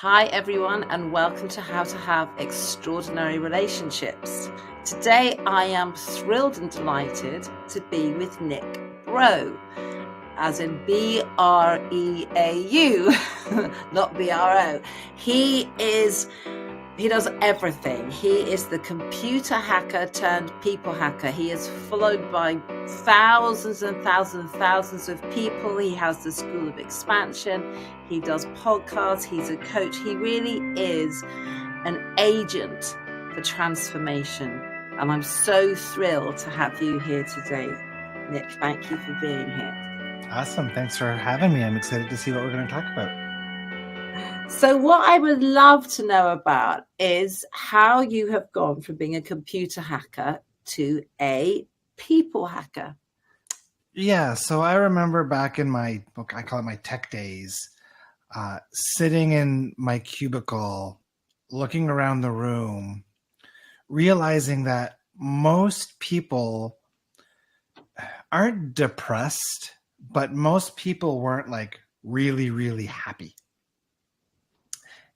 Hi, everyone, and welcome to How to Have Extraordinary Relationships. Today, I am thrilled and delighted to be with Nick Breau, as in B-R-E-A-U, not B-R-O. He does everything. He is the computer hacker turned people hacker. He is followed by thousands and thousands and thousands of people. He has the School of Expansion. He does podcasts. He's a coach. He really is an agent for transformation. And I'm so thrilled to have you here today, Nick. Thank you for being here. Awesome. Thanks for having me. I'm excited to see what we're going to talk about. So what I would love to know about is how you have gone from being a computer hacker to a people hacker. Yeah. So I remember back in my book, I call it my tech days, sitting in my cubicle, looking around the room, realizing that most people aren't depressed, but most people weren't like really, really happy.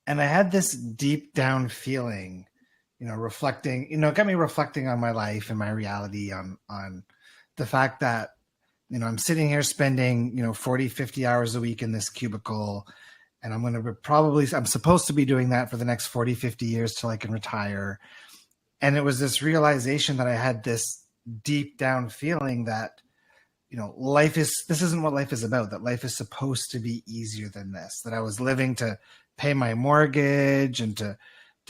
And I had this deep down feeling, reflecting, it got me reflecting on my life and my reality on the fact that, I'm sitting here spending, 40, 50 hours a week in this cubicle. And I'm supposed to be doing that for the next 40, 50 years till I can retire. And it was this realization that I had this deep down feeling that, this isn't what life is about, that life is supposed to be easier than this, that I was living to pay my mortgage and to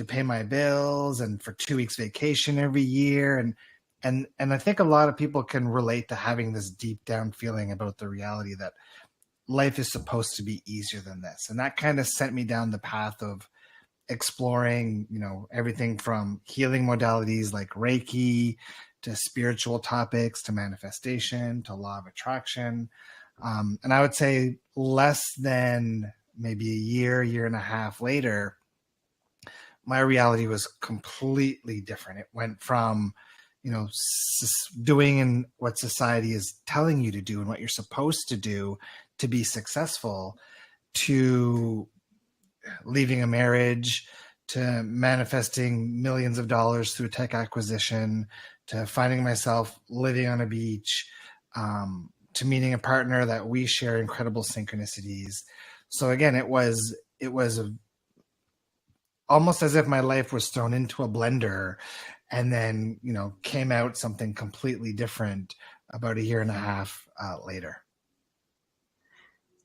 pay my bills and for 2 weeks vacation every year. And I think a lot of people can relate to having this deep down feeling about the reality that life is supposed to be easier than this. And that kind of sent me down the path of exploring, everything from healing modalities like Reiki to spiritual topics, to manifestation, to law of attraction. And I would say less than maybe a year and a half later, my reality was completely different. It went from, doing in what society is telling you to do and what you're supposed to do to be successful, to leaving a marriage, to manifesting millions of dollars through tech acquisition, to finding myself living on a beach, to meeting a partner that we share incredible synchronicities. So again, it was almost as if my life was thrown into a blender and then, came out something completely different about a year and a half later.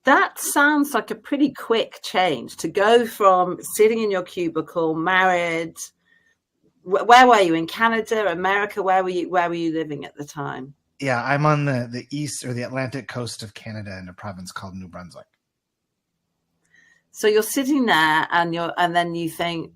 That sounds like a pretty quick change to go from sitting in your cubicle, married. Where were you? In Canada, America? Where were you living at the time? Yeah, I'm on the east or the Atlantic coast of Canada in a province called New Brunswick. So you're sitting there and then you think,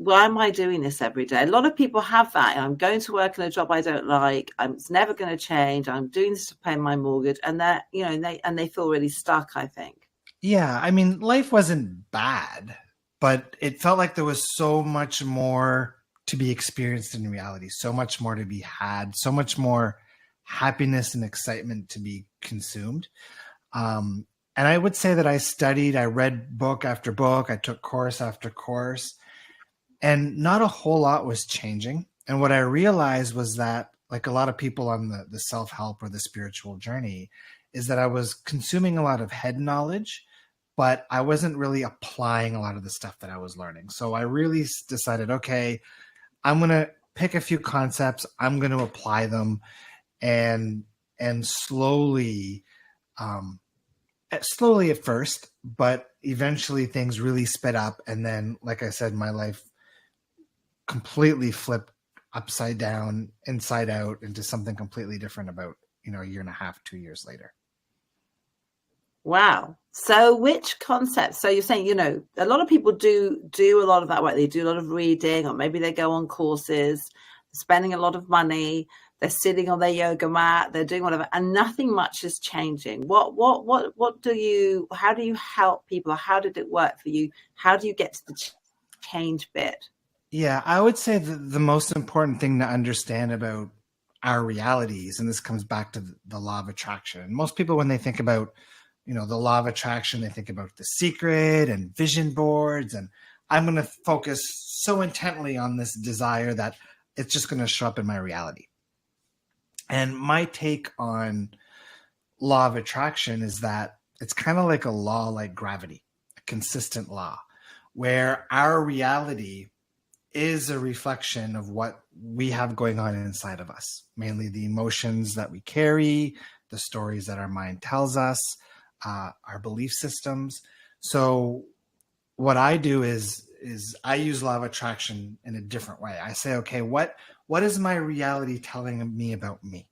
why am I doing this every day? A lot of people have that. I'm going to work in a job I don't like. It's never going to change. I'm doing this to pay my mortgage, and they feel really stuck, I think. Yeah, I mean, life wasn't bad, but it felt like there was so much more to be experienced in reality, so much more to be had, so much more happiness and excitement to be consumed. And I would say that I read book after book, I took course after course, and not a whole lot was changing. And what I realized was that, like a lot of people on the self-help or the spiritual journey, is that I was consuming a lot of head knowledge, but I wasn't really applying a lot of the stuff that I was learning. So I really decided, okay, I'm going to pick a few concepts, I'm going to apply them, and slowly at first, but eventually things really sped up. And then, like I said, my life completely flipped upside down, inside out, into something completely different about, a year and a half, 2 years later. Wow. So which concepts? So you're saying, a lot of people do a lot of that work. They do a lot of reading, or maybe they go on courses, spending a lot of money. They're sitting on their yoga mat, they're doing whatever, and nothing much is changing. How do you help people? How did it work for you? How do you get to the change bit? Yeah, I would say that the most important thing to understand about our realities, and this comes back to the law of attraction. And most people, when they think about, the law of attraction, they think about The Secret and vision boards. And I'm going to focus so intently on this desire that it's just going to show up in my reality. And my take on law of attraction is that it's kind of like a law like gravity, a consistent law, where our reality is a reflection of what we have going on inside of us, mainly the emotions that we carry, the stories that our mind tells us, our belief systems. So what I do is I use law of attraction in a different way. I say, okay, what is my reality telling me about me?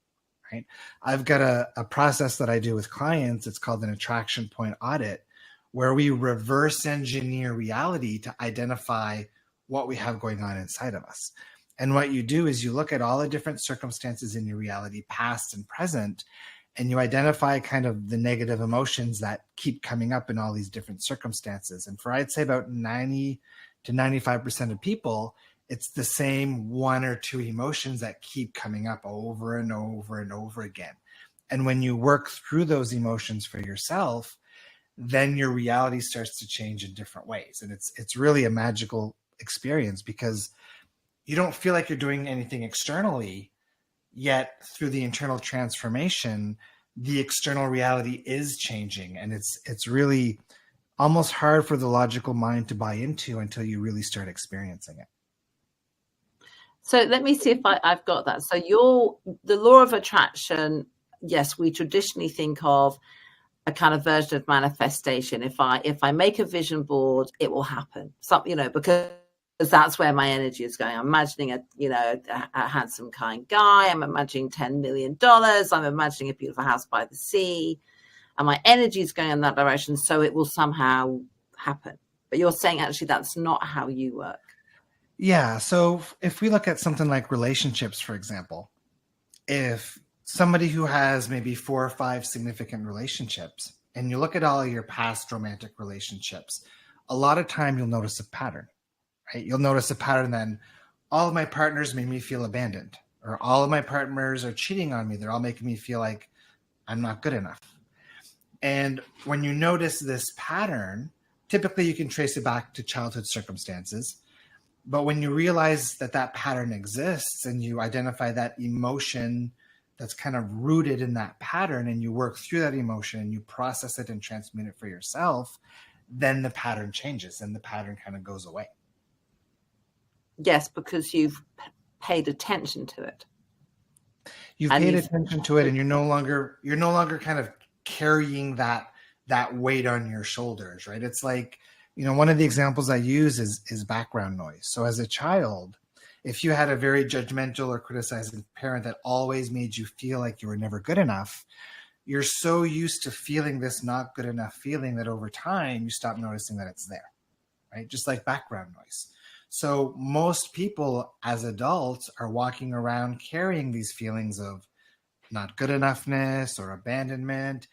Right? I've got a process that I do with clients. It's called an attraction point audit, where we reverse engineer reality to identify what we have going on inside of us. And what you do is you look at all the different circumstances in your reality, past and present, and you identify kind of the negative emotions that keep coming up in all these different circumstances. And for, I'd say, about 90 to 95% of people, it's the same one or two emotions that keep coming up over and over and over again. And when you work through those emotions for yourself, then your reality starts to change in different ways. And it's really a magical experience, because you don't feel like you're doing anything externally, yet through the internal transformation, the external reality is changing. And it's really almost hard for the logical mind to buy into until you really start experiencing it. So let me see if I've got that. So the law of attraction, yes, we traditionally think of a kind of version of manifestation. If I make a vision board, it will happen. Because that's where my energy is going. I'm imagining a handsome, kind guy. I'm imagining $10 million. I'm imagining a beautiful house by the sea, and my energy is going in that direction. So it will somehow happen. But you're saying actually that's not how you work. Yeah. So if we look at something like relationships, for example, if somebody who has maybe 4 or 5 significant relationships, and you look at all your past romantic relationships, a lot of time you'll notice a pattern, right? You'll notice a pattern then, all of my partners made me feel abandoned, or all of my partners are cheating on me. They're all making me feel like I'm not good enough. And when you notice this pattern, typically you can trace it back to childhood circumstances. But when you realize that pattern exists, and you identify that emotion that's kind of rooted in that pattern, and you work through that emotion and you process it and transmute it for yourself, then the pattern changes and the pattern kind of goes away. Yes, because you've paid attention to it. You've paid attention to it, and you're no longer kind of carrying that weight on your shoulders, right? It's like, one of the examples I use is background noise. So as a child, if you had a very judgmental or criticizing parent that always made you feel like you were never good enough, you're so used to feeling this not good enough feeling that over time you stop noticing that it's there, right? Just like background noise. So most people as adults are walking around carrying these feelings of not good enoughness or abandonment,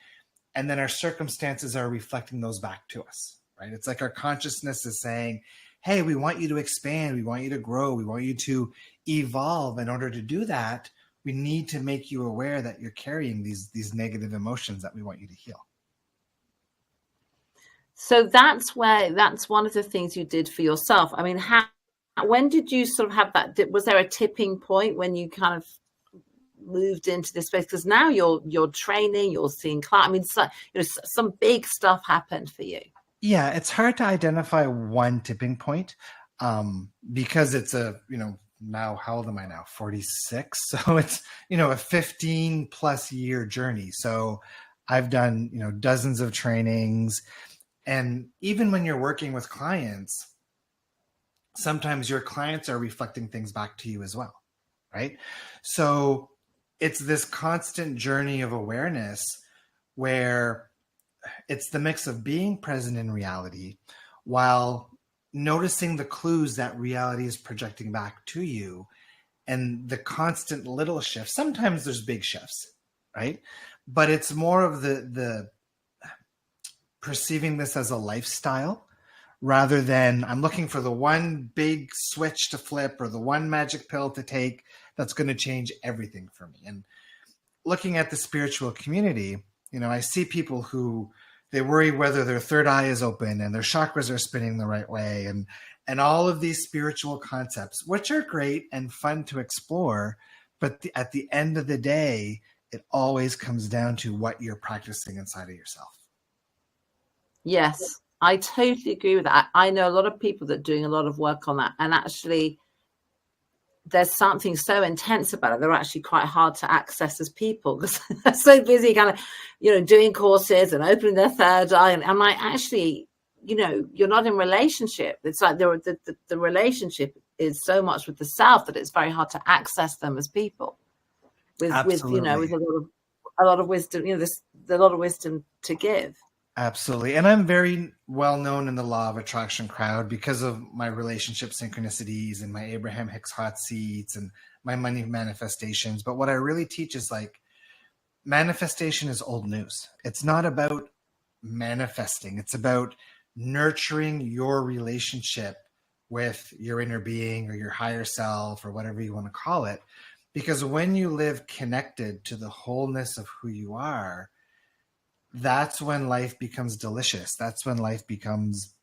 and then our circumstances are reflecting those back to us, right? It's like our consciousness is saying, hey, we want you to expand, we want you to grow, we want you to evolve. In order to do that, we need to make you aware that you're carrying these negative emotions that we want you to heal. So that's one of the things you did for yourself. I mean, when did you sort of have that? Was there a tipping point when you kind of moved into this space? Because now you're training, you're seeing clients. I mean, some big stuff happened for you. Yeah, it's hard to identify one tipping point because it's now, how old am I now? 46. So it's, a 15 plus year journey. So I've done, dozens of trainings. And even when you're working with clients, sometimes your clients are reflecting things back to you as well, right? So it's this constant journey of awareness where it's the mix of being present in reality while noticing the clues that reality is projecting back to you, and the constant little shifts. Sometimes there's big shifts, right? But it's more of the perceiving this as a lifestyle rather than I'm looking for the one big switch to flip or the one magic pill to take that's going to change everything for me. And looking at the spiritual community, I see people who They worry whether their third eye is open and their chakras are spinning the right way, and all of these spiritual concepts, which are great and fun to explore. But at the end of the day, it always comes down to what you're practicing inside of yourself. Yes, I totally agree with that. I know a lot of people that are doing a lot of work on that, and actually there's something so intense about it. They're actually quite hard to access as people because they're so busy kind of, doing courses and opening their third eye. And I'm like, actually, you're not in relationship. It's like the relationship is so much with the self that it's very hard to access them as people with a lot of wisdom, there's a lot of wisdom to give. Absolutely. And I'm very well known in the law of attraction crowd because of my relationship synchronicities and my Abraham Hicks hot seats and my money manifestations. But what I really teach is like manifestation is old news. It's not about manifesting. It's about nurturing your relationship with your inner being or your higher self or whatever you want to call it. Because when you live connected to the wholeness of who you are, that's when life becomes delicious. That's when life becomes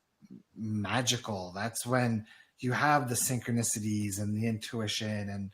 magical. That's when you have the synchronicities and the intuition, and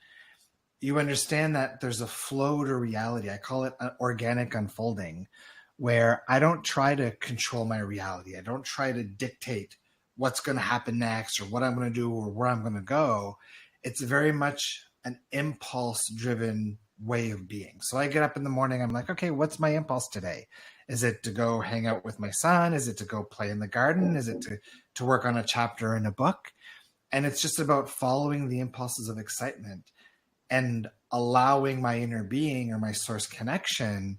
you understand that there's a flow to reality. I call it an organic unfolding, where I don't try to control my reality. I don't try to dictate what's going to happen next or what I'm going to do or where I'm going to go. It's very much an impulse-driven way of being. So I get up in the morning, I'm like, okay, what's my impulse today? Is it to go hang out with my son? Is it to go play in the garden? Is it to work on a chapter in a book? And it's just about following the impulses of excitement and allowing my inner being or my source connection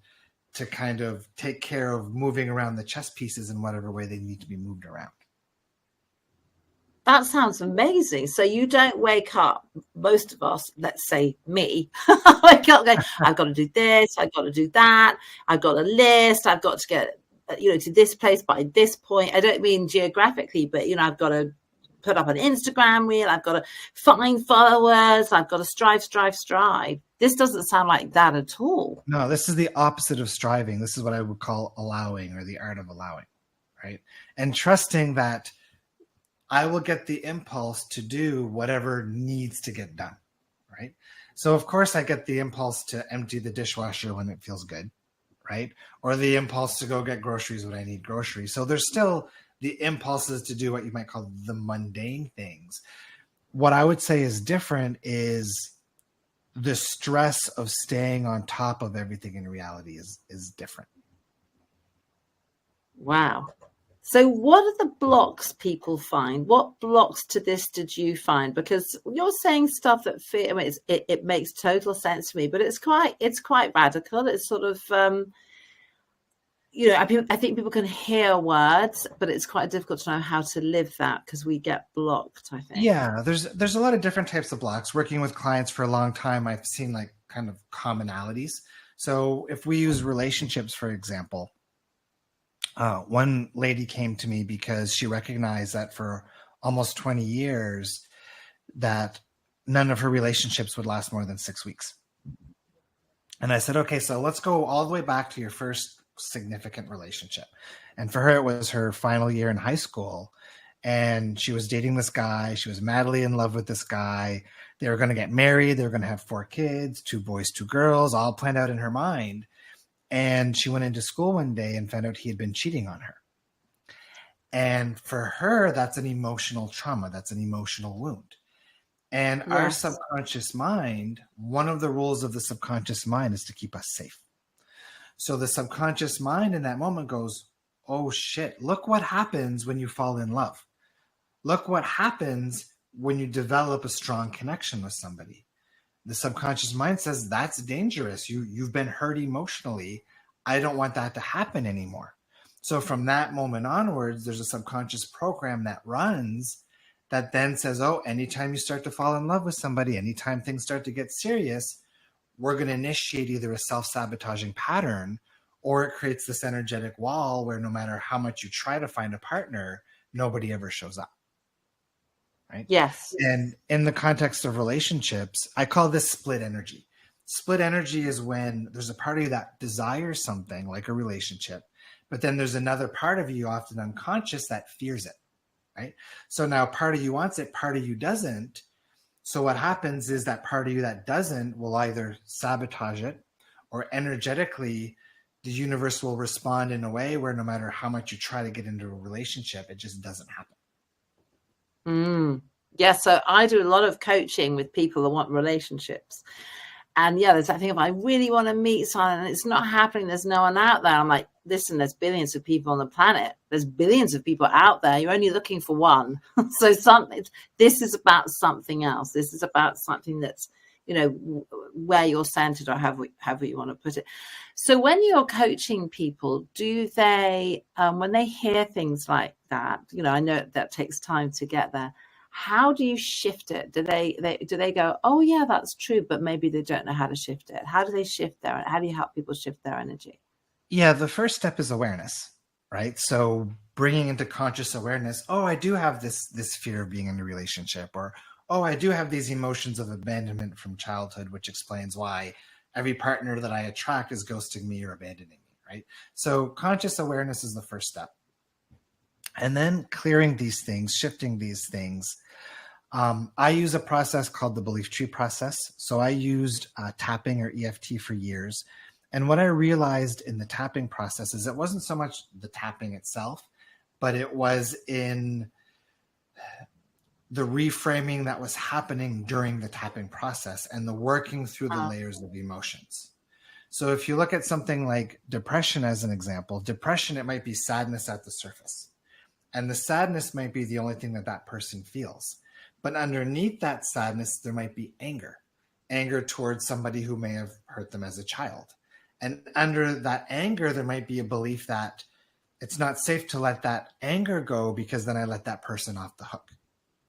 to kind of take care of moving around the chess pieces in whatever way they need to be moved around. That sounds amazing. So you don't wake up, most of us, let's say me, wake up going, I've got to do this, I've got to do that, I've got a list, I've got to get, to this place by this point. I don't mean geographically, but, I've got to put up an Instagram reel, I've got to find followers, I've got to strive. This doesn't sound like that at all. No, this is the opposite of striving. This is what I would call allowing, or the art of allowing, right? And trusting that I will get the impulse to do whatever needs to get done, right? So of course I get the impulse to empty the dishwasher when it feels good, right? Or the impulse to go get groceries when I need groceries. So there's still the impulses to do what you might call the mundane things. What I would say is different is the stress of staying on top of everything in reality is different. Wow. So what are the blocks people find? What blocks to this did you find? Because you're saying stuff that it makes total sense to me, but it's quite radical. It's sort of, I think people can hear words, but it's quite difficult to know how to live that because we get blocked, I think. Yeah, there's a lot of different types of blocks. Working with clients for a long time, I've seen like kind of commonalities. So if we use relationships, for example, one lady came to me because she recognized that for almost 20 years that none of her relationships would last more than 6 weeks. And I said, okay, so let's go all the way back to your first significant relationship. And for her, it was her final year in high school. And she was dating this guy. She was madly in love with this guy. They were going to get married. They were going to have 4 kids, 2 boys, 2 girls, all planned out in her mind. And she went into school one day and found out he had been cheating on her. And for her, that's an emotional trauma. That's an emotional wound. And yes, our subconscious mind, one of the rules of the subconscious mind is to keep us safe. So the subconscious mind in that moment goes, oh shit, look what happens when you fall in love. Look what happens when you develop a strong connection with somebody. The subconscious mind says that's dangerous. You've been hurt emotionally. I don't want that to happen anymore. So from that moment onwards, there's a subconscious program that runs that then says, oh, anytime you start to fall in love with somebody, anytime things start to get serious, we're going to initiate either a self-sabotaging pattern or it creates this energetic wall where no matter how much you try to find a partner, nobody ever shows up. Right? Yes. And in the context of relationships, I call this split energy. Split energy is when there's a party that desires something like a relationship, But then there's another part of you, often unconscious, that fears it, right? So now part of you wants it, part of you doesn't. So what happens is that part of you that doesn't will either sabotage it, or energetically, the universe will respond in a way where no matter how much you try to get into a relationship, it just doesn't happen. Yeah, so I do a lot of coaching with people that want relationships. And yeah, there's that thing of, I really want to meet someone and it's not happening. There's no one out there. I'm like, listen, there's billions of people on the planet. There's billions of people out there. You're only looking for one. So this is about something else. This is about something that's, you know, where you're centered, or however you want to put it. So when you're coaching people, do they, when they hear things like that, you know, I know that takes time to get there. How do you shift it? Do they go, oh yeah, that's true, but maybe they don't know how to shift it? How do they shift how do you help people shift their energy? Yeah, the first step is awareness, right? So bringing into conscious awareness, oh, I do have this fear of being in a relationship, or oh, I do have these emotions of abandonment from childhood, which explains why every partner that I attract is ghosting me or abandoning me, right? So conscious awareness is the first step. And then clearing these things, shifting these things. I use a process called the belief tree process. So I used tapping or EFT for years. And what I realized in the tapping process is it wasn't so much the tapping itself, but it was in the reframing that was happening during the tapping process and the working through the layers of emotions. So if you look at something like depression as an example, depression, it might be sadness at the surface. And the sadness might be the only thing that person feels. But underneath that sadness, there might be anger towards somebody who may have hurt them as a child. And under that anger, there might be a belief that it's not safe to let that anger go because then I let that person off the hook,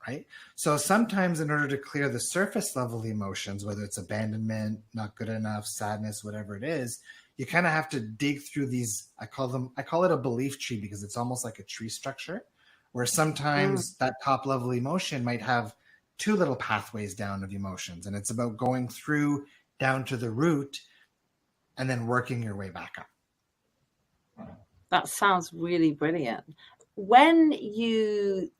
right? So sometimes in order to clear the surface level emotions, whether it's abandonment, not good enough, sadness, whatever it is, you kind of have to dig through these, I call it a belief tree because it's almost like a tree structure, where sometimes that top level emotion might have two little pathways down of emotions. And it's about going through down to the root and then working your way back up. That sounds really brilliant. When you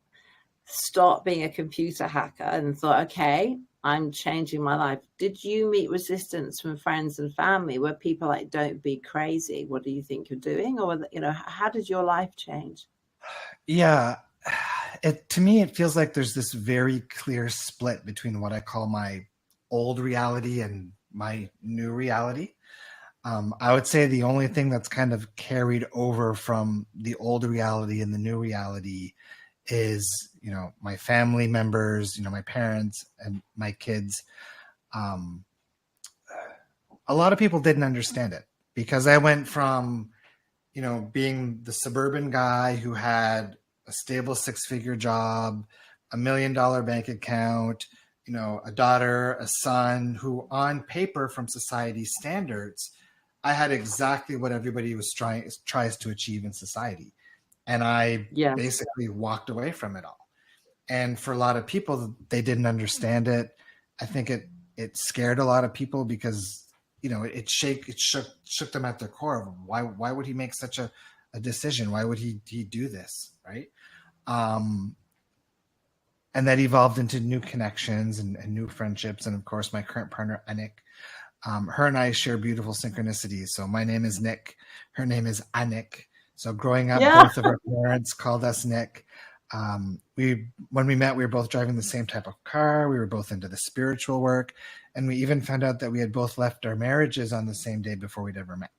stopped being a computer hacker and thought, okay, I'm changing my life, did you meet resistance from friends and family? Were people like, don't be crazy, what do you think you're doing? Or, you know, how did your life change? Yeah, to me, it feels like there's this very clear split between what I call my old reality and my new reality. I would say the only thing that's kind of carried over from the old reality and the new reality is, you know, my family members, you know, my parents and my kids. A lot of people didn't understand it because I went from, you know, being the suburban guy who had a stable 6-figure job, $1 million bank account, you know, a daughter, a son, who on paper from society standards, I had exactly what everybody tries to achieve in society. And I basically walked away from it all. And for a lot of people, they didn't understand it. I think it scared a lot of people because, you know, it shook them at their core. Why would he make such a decision? Why would he do this? Right. And that evolved into new connections and new friendships. And of course, my current partner, Anik, her and I share beautiful synchronicities. So my name is Nick. Her name is Anik. So growing up, both of our parents called us Nick. When we met, we were both driving the same type of car. We were both into the spiritual work. And we even found out that we had both left our marriages on the same day before we'd ever met.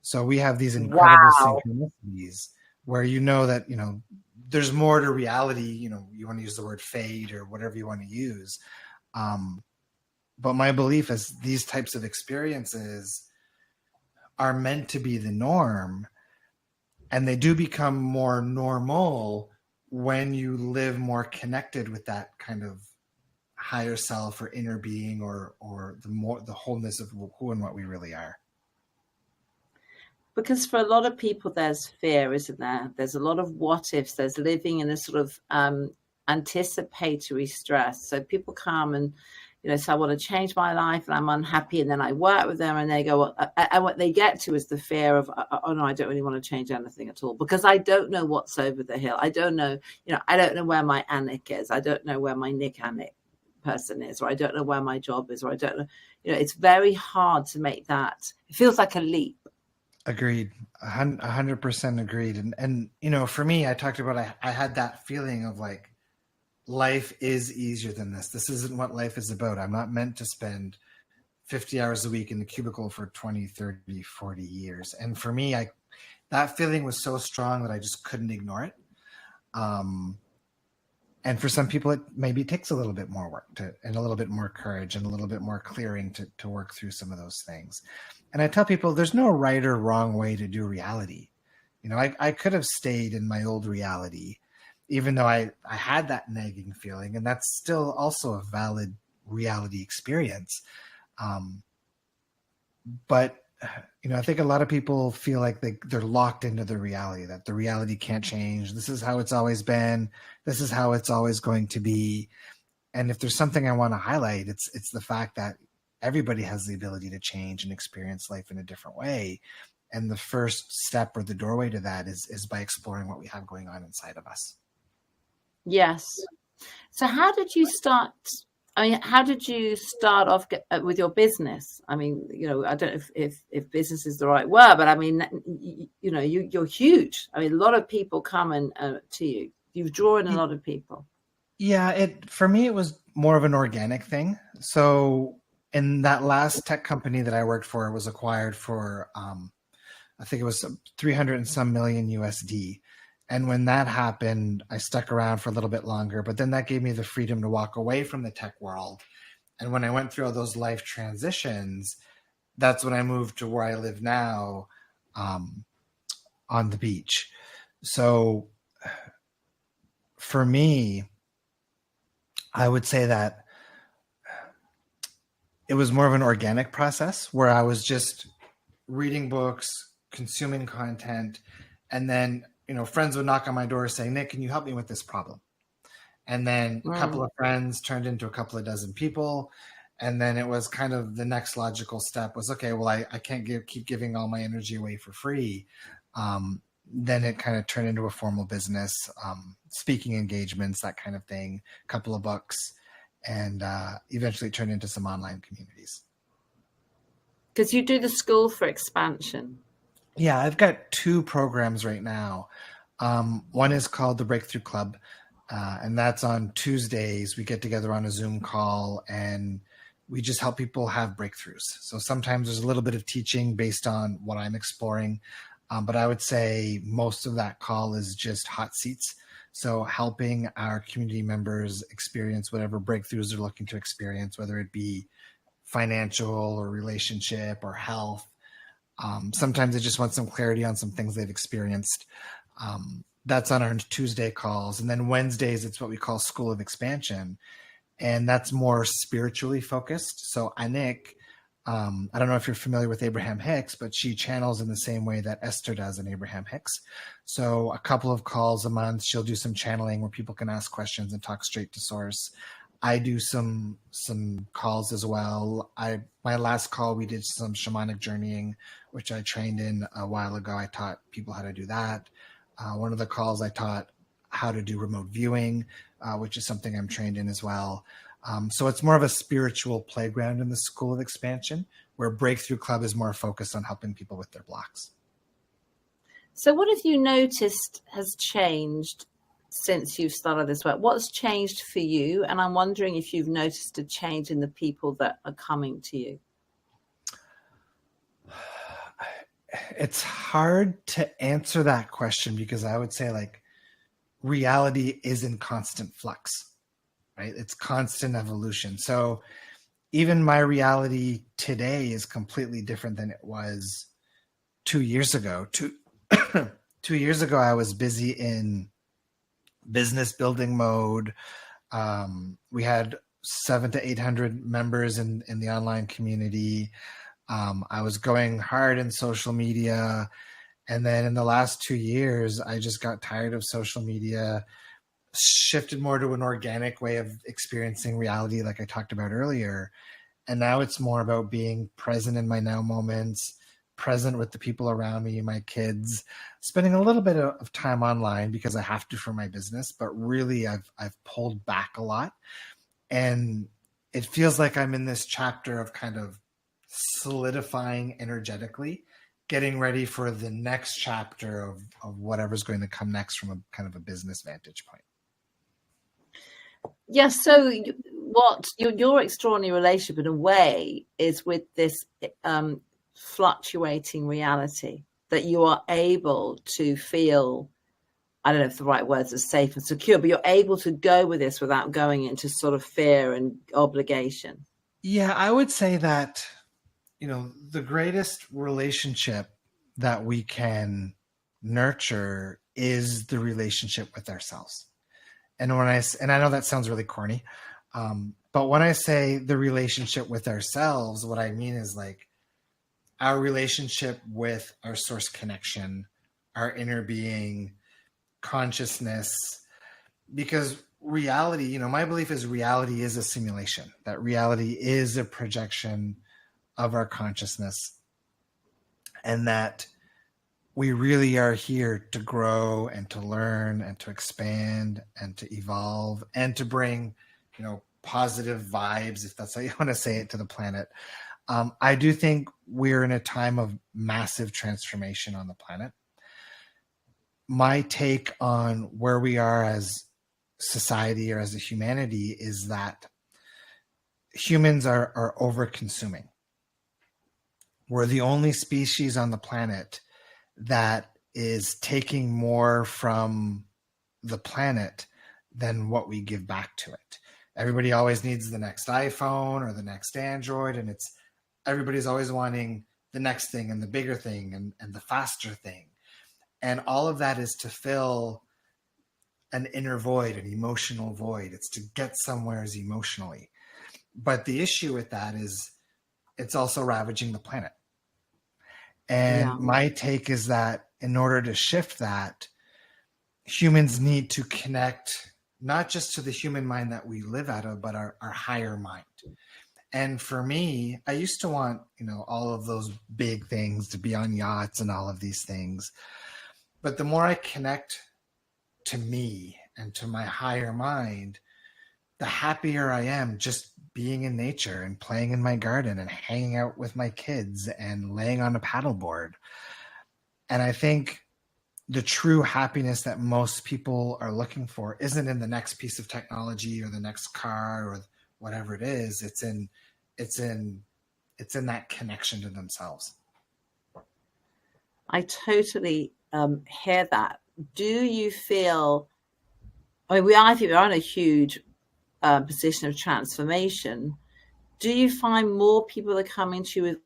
So we have these incredible synchronicities where you know that, you know, there's more to reality. You know, you want to use the word fate or whatever you want to use. But my belief is these types of experiences are meant to be the norm. And they do become more normal when you live more connected with that kind of higher self or inner being or the wholeness of who and what we really are. Because for a lot of people, there's fear, isn't there? There's a lot of what ifs. There's living in a sort of anticipatory stress. So people come and, so I want to change my life and I'm unhappy, and then I work with them and they go, and what they get to is the fear of, oh no, I don't really want to change anything at all, because I don't know what's over the hill. I don't know, I don't know where my Anik is. I don't know where my Nick Anik person is, or I don't know where my job is, or I don't know, it's very hard to make that. It feels like a leap. Agreed. 100% agreed. And for me, I talked about, I had that feeling of like, life is easier than this. This isn't what life is about. I'm not meant to spend 50 hours a week in the cubicle for 20, 30, 40 years. And for me, that feeling was so strong that I just couldn't ignore it. And for some people, maybe it takes a little bit more work and a little bit more courage and a little bit more clearing to work through some of those things. And I tell people there's no right or wrong way to do reality. I could have stayed in my old reality, even though I had that nagging feeling, and that's still also a valid reality experience. But I think a lot of people feel like they're locked into the reality, that the reality can't change. This is how it's always been. This is how it's always going to be. And if there's something I want to highlight, it's the fact that everybody has the ability to change and experience life in a different way. And the first step or the doorway to that is by exploring what we have going on inside of us. Yes. So how did you start? How did you start off with your business? I don't know if business is the right word, but you're huge. A lot of people come to you. You've drawn a lot of people. Yeah, for me, it was more of an organic thing. So in that last tech company that I worked for, it was acquired for, I think it was 300 and some million USD. And when that happened, I stuck around for a little bit longer, but then that gave me the freedom to walk away from the tech world. And when I went through all those life transitions, that's when I moved to where I live now, on the beach. So for me, I would say that it was more of an organic process where I was just reading books, consuming content, and then friends would knock on my door saying, Nick, can you help me with this problem? And then a couple of friends turned into a couple of dozen people. And then it was kind of the next logical step was, okay, well, I can't keep giving all my energy away for free. Then it kind of turned into a formal business, speaking engagements, that kind of thing, a couple of books, and eventually turned into some online communities. Because you do the School for Expansion. Yeah, I've got 2 programs right now. One is called the Breakthrough Club, and that's on Tuesdays. We get together on a Zoom call, and we just help people have breakthroughs. So sometimes there's a little bit of teaching based on what I'm exploring, but I would say most of that call is just hot seats. So helping our community members experience whatever breakthroughs they're looking to experience, whether it be financial or relationship or health. Sometimes they just want some clarity on some things they've experienced. That's on our Tuesday calls. And then Wednesdays, it's what we call School of Expansion. And that's more spiritually focused. So Anik, I don't know if you're familiar with Abraham Hicks, but she channels in the same way that Esther does in Abraham Hicks. So a couple of calls a month, she'll do some channeling where people can ask questions and talk straight to source. I do some calls as well. My last call, we did some shamanic journeying, which I trained in a while ago. I taught people how to do that. One of the calls I taught how to do remote viewing, which is something I'm trained in as well. So it's more of a spiritual playground in the School of Expansion, where Breakthrough Club is more focused on helping people with their blocks. So what have you noticed has changed since you've started this work? What's changed for you? And I'm wondering if you've noticed a change in the people that are coming to you. It's hard to answer that question because I would say reality is in constant flux, right? It's constant evolution. So even my reality today is completely different than it was 2 years ago. 2 years ago, I was busy in business building mode. We had 700 to 800 members in the online community. I was going hard in social media. And then in the last 2 years, I just got tired of social media. shifted more to an organic way of experiencing reality, like I talked about earlier. And now it's more about being present in my now moments, present with the people around me, my kids, spending a little bit of time online because I have to for my business, but really I've pulled back a lot. And it feels like I'm in this chapter of kind of solidifying energetically, getting ready for the next chapter of whatever's going to come next from a kind of a business vantage point. Yes. So what your extraordinary relationship in a way is with this fluctuating reality, that you are able to feel, I don't know if the right words are safe and secure, but you're able to go with this without going into sort of fear and obligation. Yeah, I would say that, the greatest relationship that we can nurture is the relationship with ourselves. And I know that sounds really corny, but when I say the relationship with ourselves, what I mean is like our relationship with our source connection, our inner being, consciousness, because reality, my belief is reality is a simulation, that reality is a projection of our consciousness, and that we really are here to grow and to learn and to expand and to evolve and to bring, positive vibes, if that's how you want to say it, to the planet. I do think we're in a time of massive transformation on the planet. My take on where we are as society or as a humanity is that humans are over consuming. We're the only species on the planet that is taking more from the planet than what we give back to it. Everybody always needs the next iPhone or the next Android, and everybody's always wanting the next thing and the bigger thing and the faster thing. And all of that is to fill an inner void, an emotional void. It's to get somewheres emotionally. But the issue with that is it's also ravaging the planet. And my take is that in order to shift that, humans need to connect not just to the human mind that we live out of, but our higher mind. And for me, I used to want, all of those big things, to be on yachts and all of these things. But the more I connect to me and to my higher mind, the happier I am just being in nature and playing in my garden and hanging out with my kids and laying on a paddleboard. And I think the true happiness that most people are looking for isn't in the next piece of technology or the next car or whatever it is. It's in that connection to themselves. I totally hear that. Do you feel, I think we're in a huge position of transformation. Do you find more people are coming to you with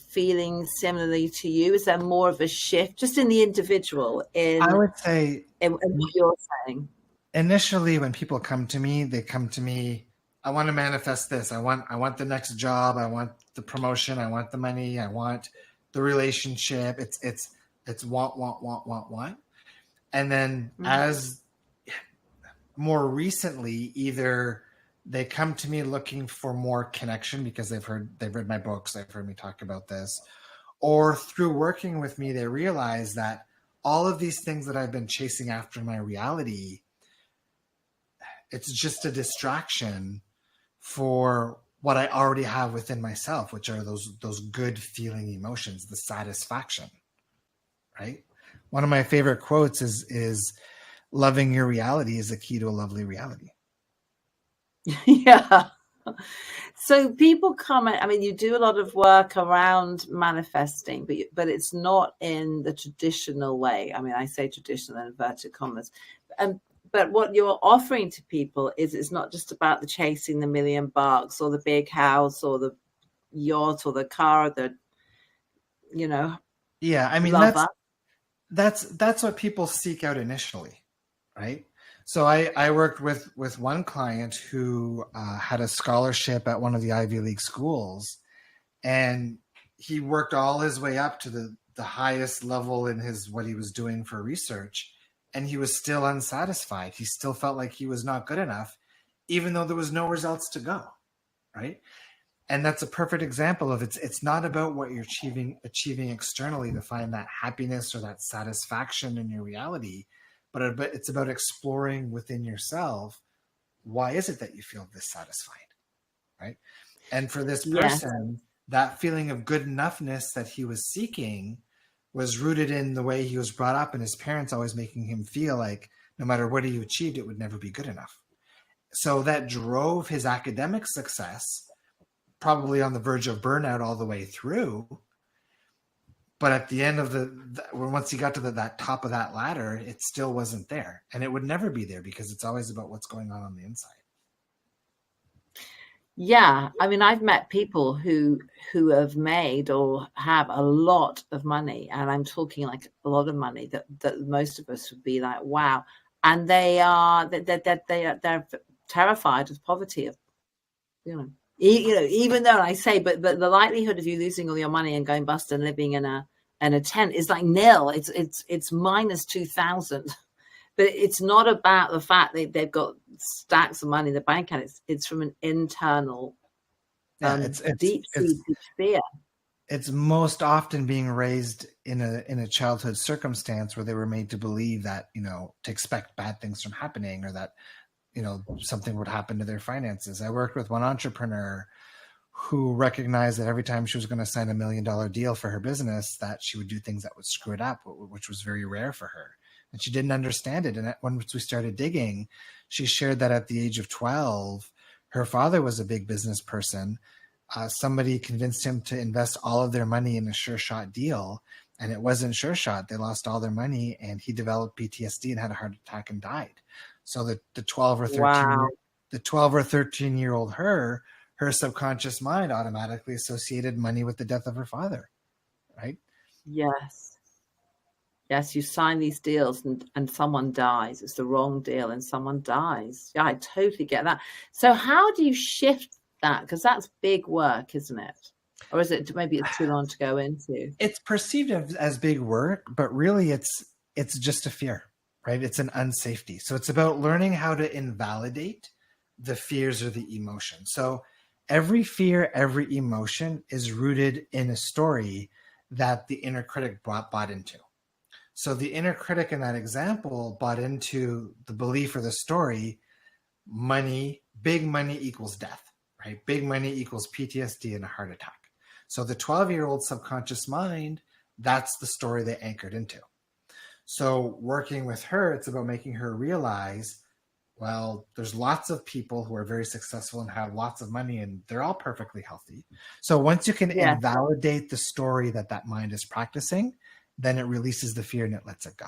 feeling similarly to you? Is there more of a shift just in the individual? I would say in what you're saying. Initially, when people come to me, they come to me, I want to manifest this. I want the next job. I want the promotion. I want the money. I want the relationship. It's want. And then as more recently, either they come to me looking for more connection because they've read my books, they've heard me talk about this, or through working with me, they realize that all of these things that I've been chasing after in my reality, it's just a distraction for what I already have within myself, which are those good feeling emotions, the satisfaction, right? One of my favorite quotes is loving your reality is the key to a lovely reality. Yeah. So people comment, you do a lot of work around manifesting, but it's not in the traditional way. I say traditional in inverted commas. But what you're offering to people is it's not just about the chasing the $1 million or the big house or the yacht or the car or the, lover. That's what people seek out initially, right? So I worked with one client who had a scholarship at one of the Ivy League schools, and he worked all his way up to the highest level in what he was doing for research. and he was still unsatisfied. He still felt like he was not good enough, even though there was no results to go, right? And that's a perfect example of it's not about what you're achieving externally to find that happiness or that satisfaction in your reality, but it's about exploring within yourself, why is it that you feel dissatisfied, right? And for this Yes. person, that feeling of good enoughness that he was seeking was rooted in the way he was brought up, and his parents always making him feel like no matter what he achieved, it would never be good enough. So that drove his academic success, probably on the verge of burnout all the way through. But at the end of once he got to that top of that ladder, it still wasn't there. And it would never be there because it's always about what's going on the inside. Yeah. I mean, I've met people who have made or have a lot of money, and I'm talking like a lot of money that most of us would be like, wow. And they're terrified of poverty, of, even though I say, but the likelihood of you losing all your money and going bust and living in a tent is like nil. It's minus 2,000. But it's not about the fact that they've got stacks of money in the bank account. It's from an internal, deep-seated fear. It's most often being raised in a childhood circumstance where they were made to believe that, to expect bad things from happening, or that, something would happen to their finances. I worked with one entrepreneur who recognized that every time she was going to sign $1 million deal for her business, that she would do things that would screw it up, which was very rare for her. And she didn't understand it. And once we started digging, she shared that at the age of 12, her father was a big business person. Somebody convinced him to invest all of their money in a sure shot deal. And it wasn't sure shot. They lost all their money, and he developed PTSD and had a heart attack and died. So the 12 or 13 Wow. the 12 or 13-year-old her subconscious mind automatically associated money with the death of her father, right? Yes, you sign these deals and someone dies. It's the wrong deal and someone dies. Yeah, I totally get that. So how do you shift that? Because that's big work, isn't it? Or is it, maybe it's too long to go into? It's perceived as big work, but really it's just a fear, right? It's an unsafety. So it's about learning how to invalidate the fears or the emotion. So every fear, every emotion is rooted in a story that the inner critic bought into. So the inner critic in that example bought into the belief or the story, big money equals death, right? Big money equals PTSD and a heart attack. So the 12-year-old subconscious mind, that's the story they anchored into. So working with her, it's about making her realize, well, there's lots of people who are very successful and have lots of money, and they're all perfectly healthy. So once you can invalidate the story that mind is practicing, then it releases the fear and it lets it go.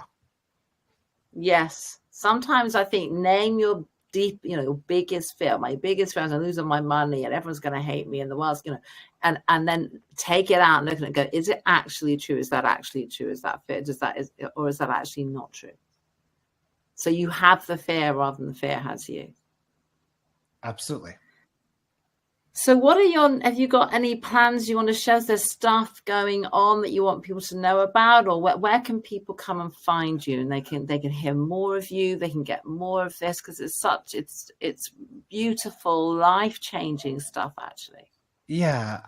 Yes. Sometimes I think name your deep, your biggest fear. My biggest fear is I'm losing my money and everyone's going to hate me and the world's, and then take it out and look at it and go, is it actually true? Is that actually true? Is that fear? Or is that actually not true? So you have the fear rather than the fear has you. Absolutely. So have you got any plans you want to share? Is there stuff going on that you want people to know about, or where can people come and find you, and they can hear more of you, they can get more of this, because it's beautiful, life-changing stuff, actually. Yeah,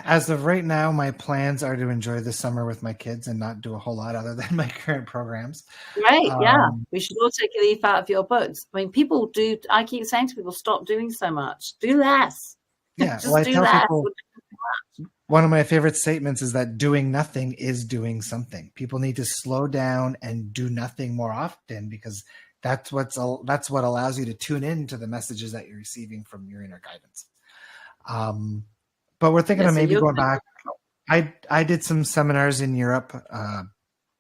as of right now, my plans are to enjoy the summer with my kids and not do a whole lot other than my current programs. Great, yeah. We should all take a leaf out of your books. I mean, people do. I keep saying to people, stop doing so much. Do less. Yeah, Just well, I do tell less. people, one of my favorite statements is that doing nothing is doing something. People need to slow down and do nothing more often, because that's what allows you to tune in to the messages that you're receiving from your inner guidance. But we're thinking of maybe going back. I did some seminars in Europe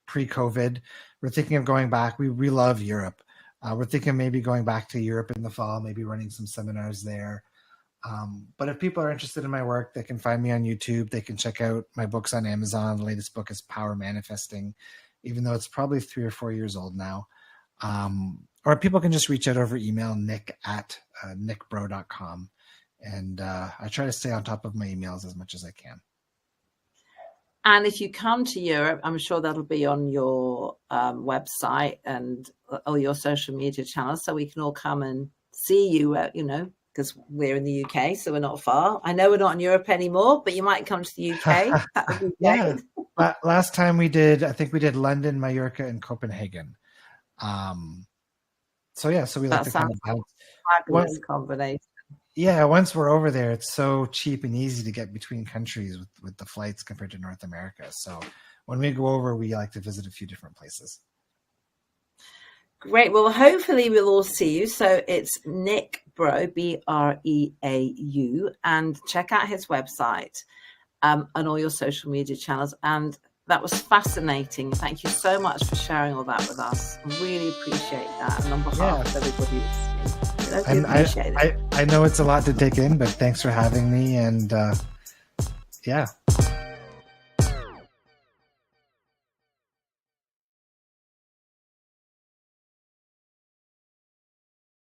pre-COVID. We're thinking of going back. We love Europe. We're thinking maybe going back to Europe in the fall, maybe running some seminars there. But if people are interested in my work, they can find me on YouTube. They can check out my books on Amazon. The latest book is Power Manifesting, even though it's probably 3 or 4 years old now. Or people can just reach out over email, nick@nickbreau.com. And I try to stay on top of my emails as much as I can. And if you come to Europe, I'm sure that'll be on your website and all your social media channels, so we can all come and see you, because we're in the UK, so we're not far. I know we're not in Europe anymore, but you might come to the UK. That would be Yeah. great. Last time I think we did London, Mallorca, and Copenhagen. So we like That to kind sounds of fabulous combination. Yeah, once we're over there, it's so cheap and easy to get between countries with the flights compared to North America. So when we go over, we like to visit a few different places. Great. Well, hopefully we'll all see you. So it's Nick Breau, Breau, and check out his website and all your social media channels. And that was fascinating. Thank you so much for sharing all that with us. I really appreciate that. And on behalf of everybody, I know it's a lot to take in, but thanks for having me. And